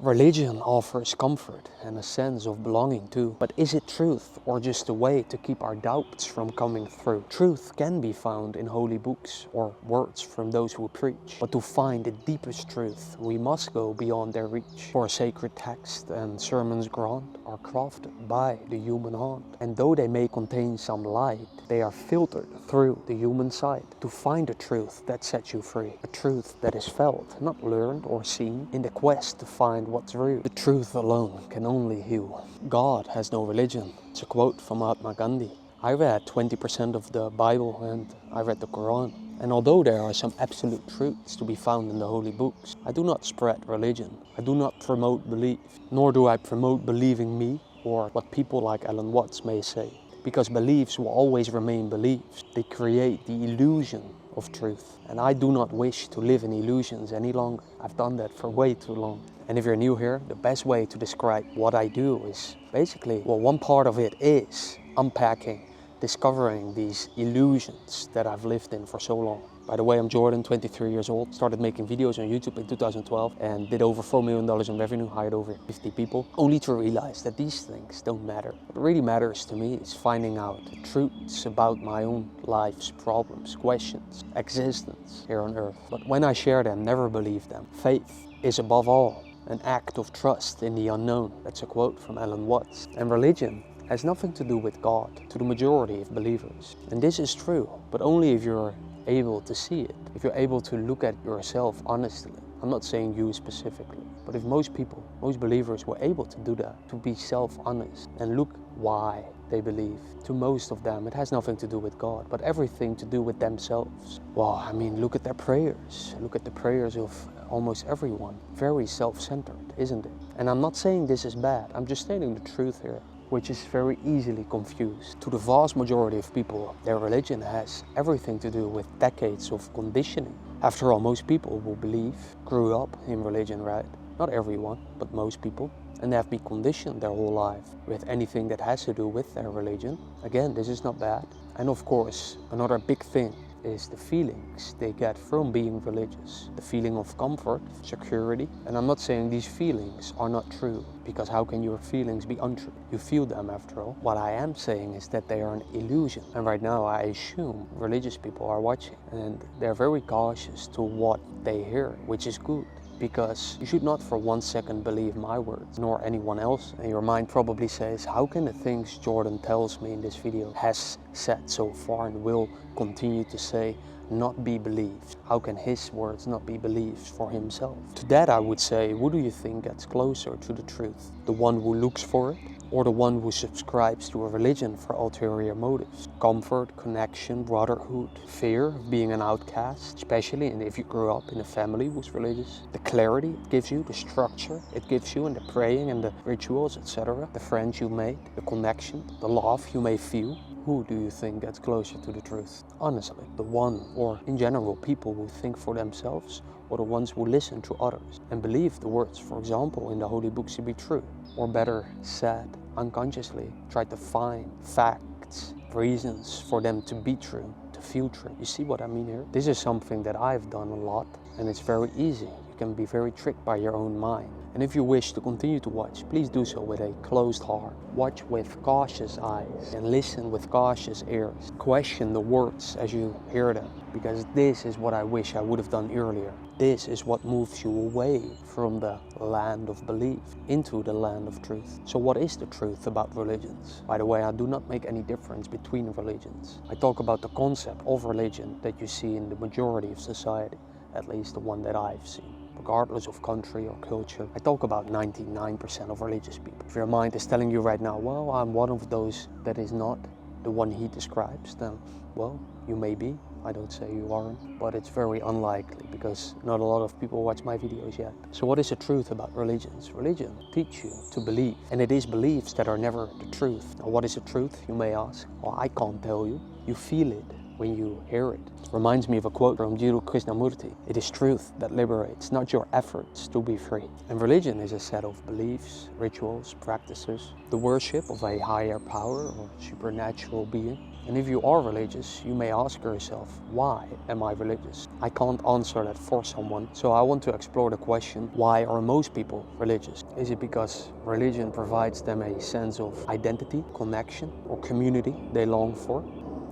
Religion offers comfort and a sense of belonging too. But is it truth or just a way to keep our doubts from coming through? Truth can be found in holy books or words from those who preach. But to find the deepest truth, we must go beyond their reach. For sacred text and sermons grant are crafted by the human hand. And though they may contain some light, they are filtered through the human sight to find a truth that sets you free. A truth that is felt, not learned or seen, in the quest to find what's real. The truth alone can only heal. God has no religion. It's a quote from Mahatma Gandhi. I read 20% of the Bible and I read the Quran. And although there are some absolute truths to be found in the holy books, I do not spread religion. I do not promote belief, nor do I promote believing me or what people like Alan Watts may say. Because beliefs will always remain beliefs. They create the illusion of truth. And I do not wish to live in illusions any longer. I've done that for way too long. And if you're new here, the best way to describe what I do is basically, well, one part of it is unpacking, discovering these illusions that I've lived in for so long. By the way, I'm Jordan, 23 years old, started making videos on YouTube in 2012 and did over $4 million in revenue, hired over 50 people, only to realize that these things don't matter. What really matters to me is finding out the truths about my own life's problems, questions, existence here on earth. But when I share them, never believe them. Faith is above all an act of trust in the unknown. That's a quote from Alan Watts. And religion has nothing to do with God to the majority of believers. And this is true, but only if you're able to see it, if you're able to look at yourself honestly. I'm not saying you specifically, but if most people, most believers were able to do that, to be self-honest and look why they believe. To most of them, it has nothing to do with God, but everything to do with themselves. Well, I mean, look at their prayers. Look at the prayers of almost everyone. Very self-centered, isn't it? And I'm not saying this is bad. I'm just stating the truth here, which is very easily confused. To the vast majority of people, their religion has everything to do with decades of conditioning. After all, most people will believe, grew up in religion, right? Not everyone, but most people. And they have been conditioned their whole life with anything that has to do with their religion. Again, this is not bad. And of course, another big thing is the feelings they get from being religious. The feeling of comfort, security. And I'm not saying these feelings are not true, because how can your feelings be untrue? You feel them after all. What I am saying is that they are an illusion. And right now I assume religious people are watching and they're very cautious to what they hear, which is good. Because you should not for 1 second believe my words, nor anyone else. And your mind probably says, how can the things Jordan tells me in this video, has said so far and will continue to say, not be believed? How can his words not be believed for himself? To that I would say, who do you think gets closer to the truth? The one who looks for it, or the one who subscribes to a religion for ulterior motives? Comfort, connection, brotherhood, fear of being an outcast, especially if you grew up in a family who's religious. The clarity it gives you, the structure it gives you, and the praying and the rituals, etc. The friends you made, the connection, the love you may feel. Who do you think gets closer to the truth? Honestly, the one, or in general, people who think for themselves, or the ones who listen to others and believe the words, for example, in the holy books to be true. Or better said, unconsciously try to find facts, reasons for them to be true, to feel true. You see what I mean here? This is something that I've done a lot, and it's very easy. You can be very tricked by your own mind. And if you wish to continue to watch, please do so with a closed heart. Watch with cautious eyes and listen with cautious ears. Question the words as you hear them, because this is what I wish I would have done earlier. This is what moves you away from the land of belief into the land of truth. So what is the truth about religions? By the way, I do not make any difference between religions. I talk about the concept of religion that you see in the majority of society, at least the one that I've seen. Regardless of country or culture. I talk about 99% of religious people. If your mind is telling you right now, well, I'm one of those that is not the one he describes, then, well, you may be. I don't say you aren't, but it's very unlikely because not a lot of people watch my videos yet. So what is the truth about religions? Religion teach you to believe, and it is beliefs that are never the truth. Now, what is the truth, you may ask? Well, I can't tell you. You feel it when you hear it. Reminds me of a quote from Jiddu Krishnamurti. It is truth that liberates, not your efforts to be free. And religion is a set of beliefs, rituals, practices, the worship of a higher power or supernatural being. And if you are religious, you may ask yourself, why am I religious? I can't answer that for someone, so I want to explore the question, why are most people religious? Is it because religion provides them a sense of identity, connection, or community they long for?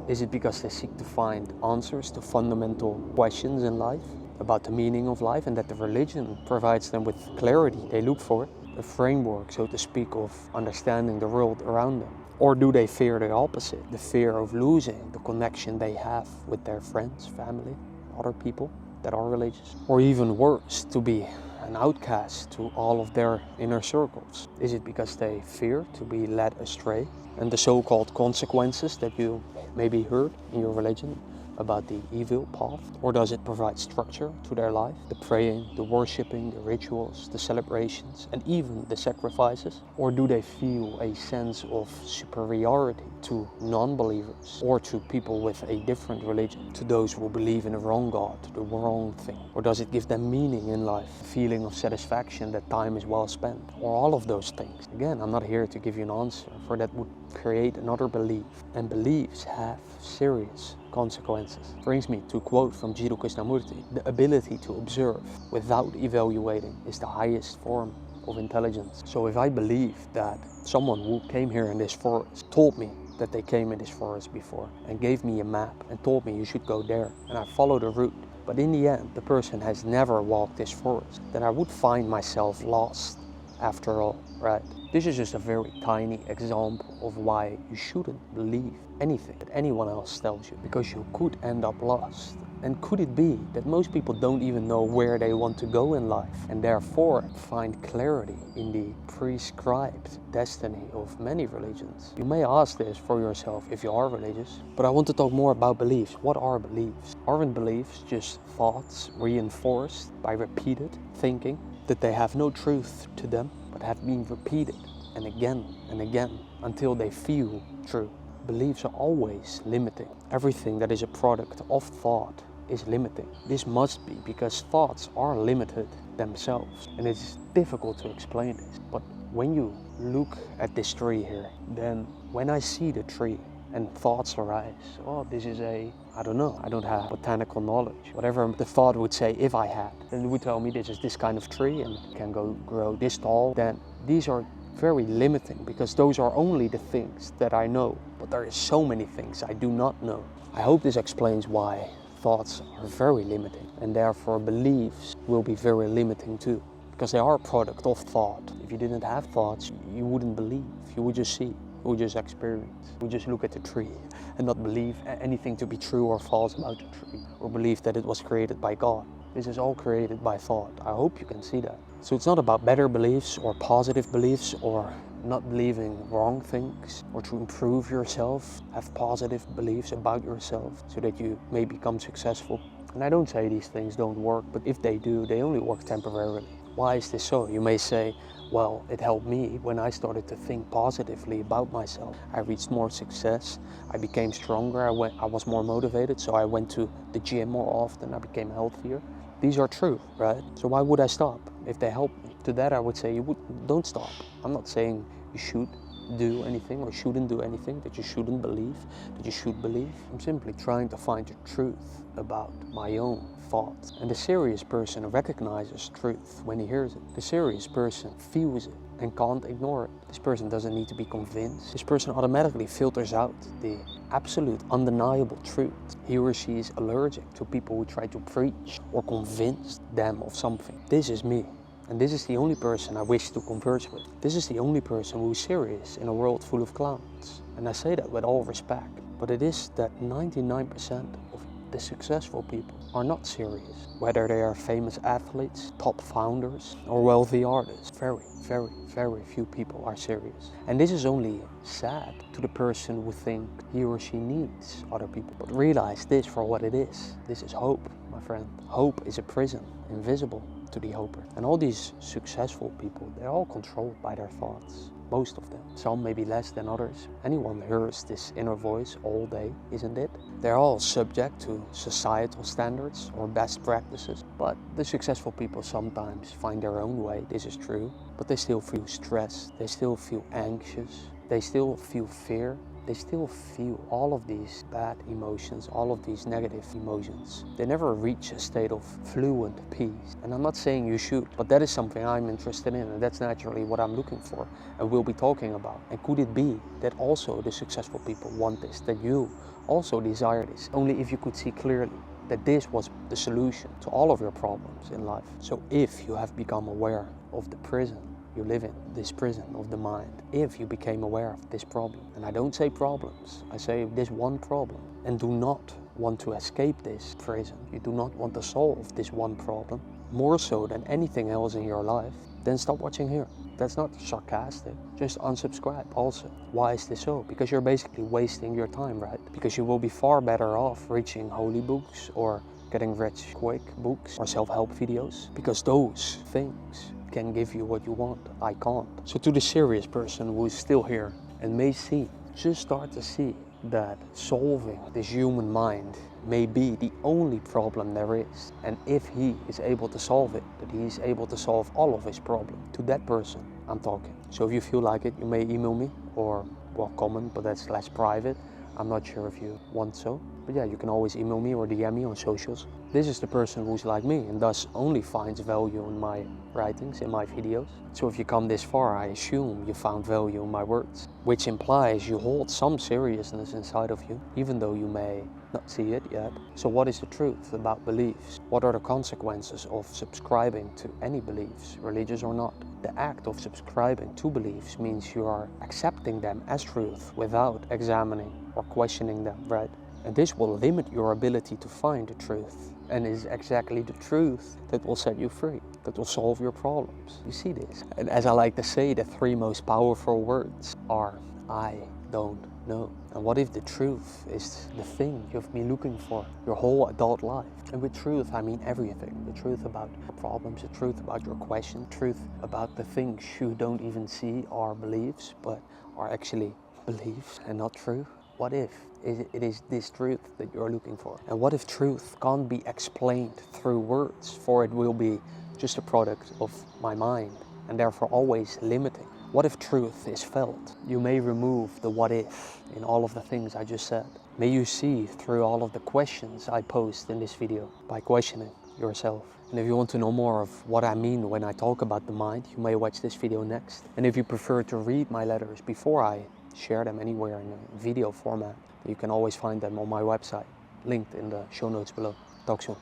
Is it because they seek to find answers to fundamental questions in life, about the meaning of life, and that the religion provides them with clarity they look for, a framework, so to speak, of understanding the world around them? Or do they fear the opposite, the fear of losing the connection they have with their friends, family, other people that are religious? Or even worse, to be an outcast to all of their inner circles? Is it because they fear to be led astray and the so-called consequences that you maybe heard in your religion about the evil path? Or does it provide structure to their life? The praying, the worshipping, the rituals, the celebrations, and even the sacrifices? Or do they feel a sense of superiority to non-believers or to people with a different religion, to those who believe in the wrong God, the wrong thing? Or does it give them meaning in life, a feeling of satisfaction that time is well spent? Or all of those things? Again, I'm not here to give you an answer, for that would create another belief, and beliefs have serious consequences. Brings me to a quote from Jiddu Krishnamurti: the ability to observe without evaluating is the highest form of intelligence. So if I believe that someone who came here in this forest told me that they came in this forest before and gave me a map and told me you should go there, and I follow the route, but in the end the person has never walked this forest, then I would find myself lost after all, right? This is just a very tiny example of why you shouldn't believe anything that anyone else tells you, because you could end up lost. And could it be that most people don't even know where they want to go in life, and therefore find clarity in the prescribed destiny of many religions? You may ask this for yourself if you are religious, but I want to talk more about beliefs. What are beliefs? Aren't beliefs just thoughts reinforced by repeated thinking that they have no truth to them, but have been repeated and again until they feel true? Beliefs are always limiting. Everything that is a product of thought is limiting. This must be because thoughts are limited themselves, and it's difficult to explain this. But when you look at this tree here, then when I see the tree and thoughts arise, oh, this is I don't know, I don't have botanical knowledge. Whatever the thought would say, if I had, then it would tell me this is this kind of tree and it can grow this tall. Then these are very limiting, because those are only the things that I know, but there is so many things I do not know. I hope this explains why thoughts are very limiting, and therefore beliefs will be very limiting too, because they are a product of thought. If you didn't have thoughts, you wouldn't believe, you would just see, you would just experience, you would just look at the tree and not believe anything to be true or false about the tree, or believe that it was created by God. This is all created by thought. I hope you can see that. So it's not about better beliefs or positive beliefs or not believing wrong things, or to improve yourself, have positive beliefs about yourself so that you may become successful. And I don't say these things don't work, but if they do, they only work temporarily. Why is this so? You may say, well, it helped me when I started to think positively about myself. I reached more success, I became stronger, I was more motivated, so I went to the gym more often, I became healthier. These are true, right? So why would I stop if they help me? To that I would say, don't stop. I'm not saying you should do anything or shouldn't do anything, that you shouldn't believe, that you should believe. I'm simply trying to find the truth about my own thoughts. And the serious person recognizes truth when he hears it. The serious person feels it and can't ignore it. This person doesn't need to be convinced. This person automatically filters out the absolute undeniable truth. He or she is allergic to people who try to preach or convince them of something. This is me. And this is the only person I wish to converse with. This is the only person who is serious in a world full of clowns. And I say that with all respect. But it is that 99% of the successful people are not serious. Whether they are famous athletes, top founders, or wealthy artists. Very, very, very few people are serious. And this is only sad to the person who thinks he or she needs other people. But realize this for what it is. This is hope, my friend. Hope is a prison, invisible to the hoper. And all these successful people, they're all controlled by their thoughts. Most of them. Some maybe less than others. Anyone hears this inner voice all day, isn't it? They're all subject to societal standards or best practices. But the successful people sometimes find their own way, this is true. But they still feel stressed, they still feel anxious, they still feel fear. they still feel all of these bad emotions, all of these negative emotions. They never reach a state of fluent peace. And I'm not saying you should, but that is something I'm interested in, and that's naturally what I'm looking for and we'll be talking about. And could it be that also the successful people want this, that you also desire this, only if you could see clearly that this was the solution to all of your problems in life. So if you have become aware of the prison you live in, this prison of the mind, if you became aware of this problem, and I don't say problems, I say this one problem, and do not want to escape this prison, you do not want to solve this one problem, more so than anything else in your life, then stop watching here. That's not sarcastic, just unsubscribe also. Why is this so? Because you're basically wasting your time, right? Because you will be far better off reaching holy books or getting rich quick books or self-help videos, because those things can give you what you want. I can't. So to the serious person who is still here and may see, just start to see that solving this human mind may be the only problem there is. And if he is able to solve it, that he is able to solve all of his problems. To that person I'm talking. So if you feel like it, you may email me or, well, comment, but that's less private. I'm not sure if you want so. But yeah, you can always email me or DM me on socials. This is the person who's like me and thus only finds value in my writings, in my videos. So if you come this far, I assume you found value in my words, which implies you hold some seriousness inside of you, even though you may not see it yet. So what is the truth about beliefs? What are the consequences of subscribing to any beliefs, religious or not? The act of subscribing to beliefs means you are accepting them as truth without examining or questioning them, right? And this will limit your ability to find the truth. And is exactly the truth that will set you free, that will solve your problems. You see this? And as I like to say, the three most powerful words are, I don't know. And what if the truth is the thing you've been looking for your whole adult life? And with truth, I mean everything. The truth about your problems, the truth about your question, the truth about the things you don't even see are beliefs, but are actually beliefs and not true. What if it is this truth that you're looking for? And what if truth can't be explained through words, for it will be just a product of my mind and therefore always limiting? What if truth is felt? You may remove the what if in all of the things I just said. May you see through all of the questions I post in this video by questioning yourself. And if you want to know more of what I mean when I talk about the mind, you may watch this video next. And if you prefer to read my letters before I share them anywhere in a video format, you can always find them on my website, linked in the show notes below. Talk soon.